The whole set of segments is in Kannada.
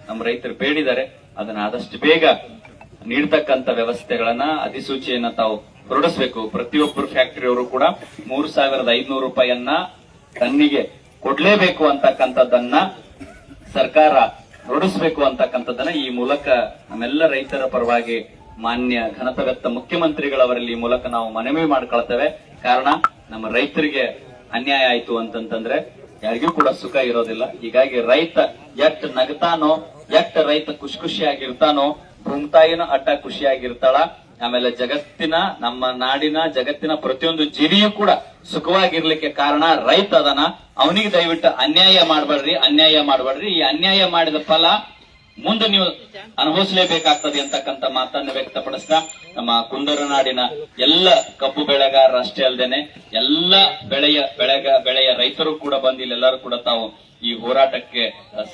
ನಮ್ಮ ರೈತರು ಬೇಡಿದ್ದಾರೆ. ಅದನ್ನ ಆದಷ್ಟು ಬೇಗ ನೀಡತಕ್ಕಂತ ವ್ಯವಸ್ಥೆಗಳನ್ನ ಅಧಿಸೂಚನೆಯನ್ನ ತಾವು ಹೊರಡಿಸಬೇಕು. ಪ್ರತಿಯೊಬ್ಬರು ಫ್ಯಾಕ್ಟರಿಯವರು ಕೂಡ 3,500 ರೂಪಾಯಿಯನ್ನ ಟನ್ನಿಗೆ ಕೊಡ್ಲೇಬೇಕು ಅಂತಕ್ಕಂಥದ್ದನ್ನ ಸರ್ಕಾರ ಹೊರಡಿಸಬೇಕು ಅಂತಕ್ಕಂಥದ್ದನ್ನ ಈ ಮೂಲಕ ನಮ್ಮೆಲ್ಲ ರೈತರ ಪರವಾಗಿ ಮಾನ್ಯ ಘನತವೆತ್ತ ಮುಖ್ಯಮಂತ್ರಿಗಳವರಲ್ಲಿ ಈ ಮೂಲಕ ನಾವು ಮನವಿ ಮಾಡ್ಕೊಳ್ತೇವೆ. ಕಾರಣ ನಮ್ಮ ರೈತರಿಗೆ ಅನ್ಯಾಯ ಆಯ್ತು ಅಂತಂತಂದ್ರೆ ಯಾರಿಗೂ ಕೂಡ ಸುಖ ಇರೋದಿಲ್ಲ. ಹೀಗಾಗಿ ರೈತ ಎಷ್ಟ್ ನಗತಾನೋ, ಎಷ್ಟ್ ರೈತ ಖುಷಿಯಾಗಿರ್ತಾನೋ, ಭೂಮಿತಾಯಿನ ಅಟ್ಟ ಖುಷಿಯಾಗಿರ್ತಾಳ. ಆಮೇಲೆ ಜಗತ್ತಿನ, ನಮ್ಮ ನಾಡಿನ, ಜಗತ್ತಿನ ಪ್ರತಿಯೊಂದು ಜೀವಿಯೂ ಕೂಡ ಸುಖವಾಗಿರ್ಲಿಕ್ಕೆ ಕಾರಣ ರೈತ ಅದನ. ಅವನಿಗೆ ದಯವಿಟ್ಟು ಅನ್ಯಾಯ ಮಾಡಬೇಡ್ರಿ. ಈ ಅನ್ಯಾಯ ಮಾಡಿದ ಫಲ ಮುಂದೆ ನೀವು ಅನುಭವಿಸಲೇಬೇಕಾಗ್ತದೆ ಅಂತಕ್ಕಂಥ ಮಾತನ್ನು ವ್ಯಕ್ತಪಡಿಸ್ತಾ ನಮ್ಮ ಕುಂದರನಾಡಿನ ಎಲ್ಲ ಕಬ್ಬು ಬೆಳೆಗಾರರಷ್ಟೇ ಅಲ್ಲದೇನೆ ಎಲ್ಲ ಬೆಳೆಯ ರೈತರು ಕೂಡ ಬಂದು ಇಲ್ಲೆಲ್ಲರೂ ಕೂಡ ತಾವು ಈ ಹೋರಾಟಕ್ಕೆ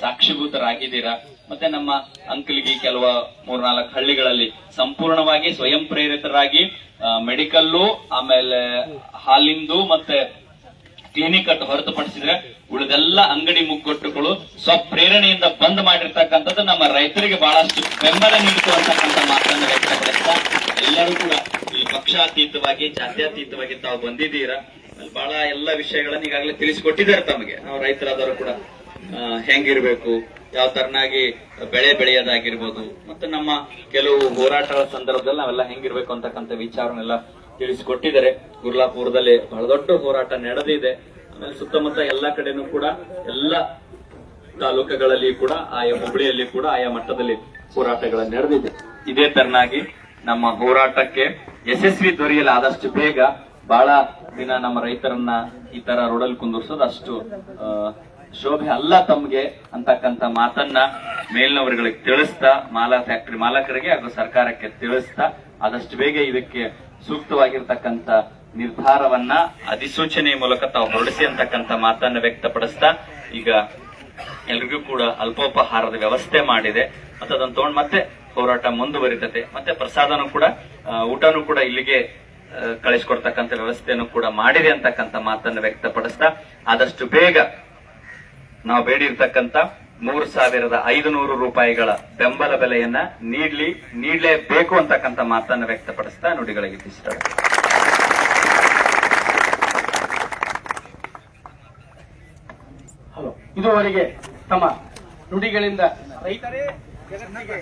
ಸಾಕ್ಷೀಭೂತರಾಗಿದ್ದೀರಾ. ಮತ್ತೆ ನಮ್ಮ ಅಂಕಲ್ಗಿ ಕೆಲವು 3-4 ಹಳ್ಳಿಗಳಲ್ಲಿ ಸಂಪೂರ್ಣವಾಗಿ ಸ್ವಯಂ ಪ್ರೇರಿತರಾಗಿ ಮೆಡಿಕಲ್ಲು, ಆಮೇಲೆ ಹಾಲಿಂದು ಮತ್ತೆ ಕ್ಲಿನಿಕ್ ಅಟ್ಟು ಹೊರತುಪಡಿಸಿದ್ರೆ ಉಳಿದೆಲ್ಲ ಅಂಗಡಿ ಮುಗ್ಗಟ್ಟುಗಳು ಸ್ವಪ್ರೇರಣೆಯಿಂದ ಬಂದ್ ಮಾಡಿರ್ತಕ್ಕಂಥದ್ದು ನಮ್ಮ ರೈತರಿಗೆ ಬಹಳಷ್ಟು ಬೆಂಬಲ ನೀಡಿತು ಅಂತಕ್ಕಂಥ ಮಾತನ್ನು ವ್ಯಕ್ತಪಡಿಸ್ತಾ ಎಲ್ಲರೂ ಕೂಡ ಈ ಪಕ್ಷಾತೀತವಾಗಿ, ಜಾತ್ಯತೀತವಾಗಿ ತಾವು ಬಂದಿದ್ದೀರಾ. ಬಹಳ ಎಲ್ಲ ವಿಷಯಗಳನ್ನ ಈಗಾಗಲೇ ತಿಳಿಸಿಕೊಟ್ಟಿದ್ದಾರೆ ತಮಗೆ. ನಾವು ರೈತರಾದವರು ಕೂಡ ಹೆಂಗಿರ್ಬೇಕು, ಯಾವ ತರನಾಗಿ ಬೆಳೆ ಬೆಳೆಯೋದಾಗಿರ್ಬೋದು, ಮತ್ತೆ ನಮ್ಮ ಕೆಲವು ಹೋರಾಟಗಳ ಸಂದರ್ಭದಲ್ಲಿ ನಾವೆಲ್ಲ ಹೆಂಗಿರ್ಬೇಕು ಅಂತಕ್ಕಂಥ ವಿಚಾರನೆಲ್ಲ ತಿಳಿಸಿಕೊಟ್ಟಿದ್ದಾರೆ. ಗುರ್ಲಾಪುರದಲ್ಲಿ ಬಹಳ ದೊಡ್ಡ ಹೋರಾಟ ನಡೆದಿದೆ. ಆಮೇಲೆ ಸುತ್ತಮುತ್ತ ಎಲ್ಲಾ ಕಡೆನೂ ಕೂಡ, ಎಲ್ಲ ತಾಲೂಕುಗಳಲ್ಲಿ ಕೂಡ, ಆಯಾ ಹುಬ್ಬಳ್ಳಿಯಲ್ಲಿ ಕೂಡ ಆಯಾ ಮಟ್ಟದಲ್ಲಿ ಹೋರಾಟಗಳು ನಡೆದಿದೆ. ಇದೇ ತರನಾಗಿ ನಮ್ಮ ಹೋರಾಟಕ್ಕೆ ಯಶಸ್ವಿ ದೊರೆಯಲು ಆದಷ್ಟು ಬೇಗ ಬಹಳ ದಿನ ನಮ್ಮ ರೈತರನ್ನ ಈ ತರ ರೋಡಲ್ಲಿ ಕುಂದಿರ್ಸೋದು ಅಷ್ಟು ಶೋಭೆ ಅಲ್ಲ ತಮ್ಗೆ ಅಂತಕ್ಕಂಥ ಮಾತನ್ನ ಮೇಲ್ನವರುಗಳಿಗೆ ತಿಳಿಸ್ತಾ, ಫ್ಯಾಕ್ಟರಿ ಮಾಲಕರಿಗೆ ಹಾಗೂ ಸರ್ಕಾರಕ್ಕೆ ತಿಳಿಸ್ತಾ ಆದಷ್ಟು ಬೇಗ ಇದಕ್ಕೆ ಸೂಕ್ತವಾಗಿರ್ತಕ್ಕಂಥ ನಿರ್ಧಾರವನ್ನ ಅಧಿಸೂಚನೆ ಮೂಲಕ ತಾವು ಹೊರಡಿಸಿ ಅಂತಕ್ಕಂಥ ಮಾತನ್ನ ವ್ಯಕ್ತಪಡಿಸ್ತಾ, ಈಗ ಎಲ್ರಿಗೂ ಕೂಡ ಅಲ್ಪೋಪಹಾರದ ವ್ಯವಸ್ಥೆ ಮಾಡಿದೆ. ಮತ್ತೆ ಅದನ್ನು ತಗೊಂಡು ಮತ್ತೆ ಹೋರಾಟ ಮುಂದುವರಿತದೆ. ಮತ್ತೆ ಪ್ರಸಾದನೂ ಕೂಡ, ಊಟನೂ ಕೂಡ ಇಲ್ಲಿಗೆ ಕಳಿಸ್ಕೊಡ್ತಕ್ಕಂಥ ವ್ಯವಸ್ಥೆಯನ್ನು ಕೂಡ ಮಾಡಿದೆ ಅಂತಕ್ಕಂಥ ಮಾತನ್ನು ವ್ಯಕ್ತಪಡಿಸ್ತಾ ಆದಷ್ಟು ಬೇಗ ನಾವು ಬೇಡಿರ್ತಕ್ಕಂಥ 3,500 ರೂಪಾಯಿಗಳ ಬೆಂಬಲ ಬೆಲೆಯನ್ನ ನೀಡಲೇಬೇಕು ಅಂತಕ್ಕಂಥ ಮಾತನ್ನು ವ್ಯಕ್ತಪಡಿಸ್ತಾ ನುಡಿಗಳಿಗೆ ತಿಳಿಸಿದ್ದಾರೆ. ಇದುವರೆಗೆ ತಮ್ಮ ನುಡಿಗಳಿಂದ ರೈತರೇ ಜಗತ್ತಿಗೆ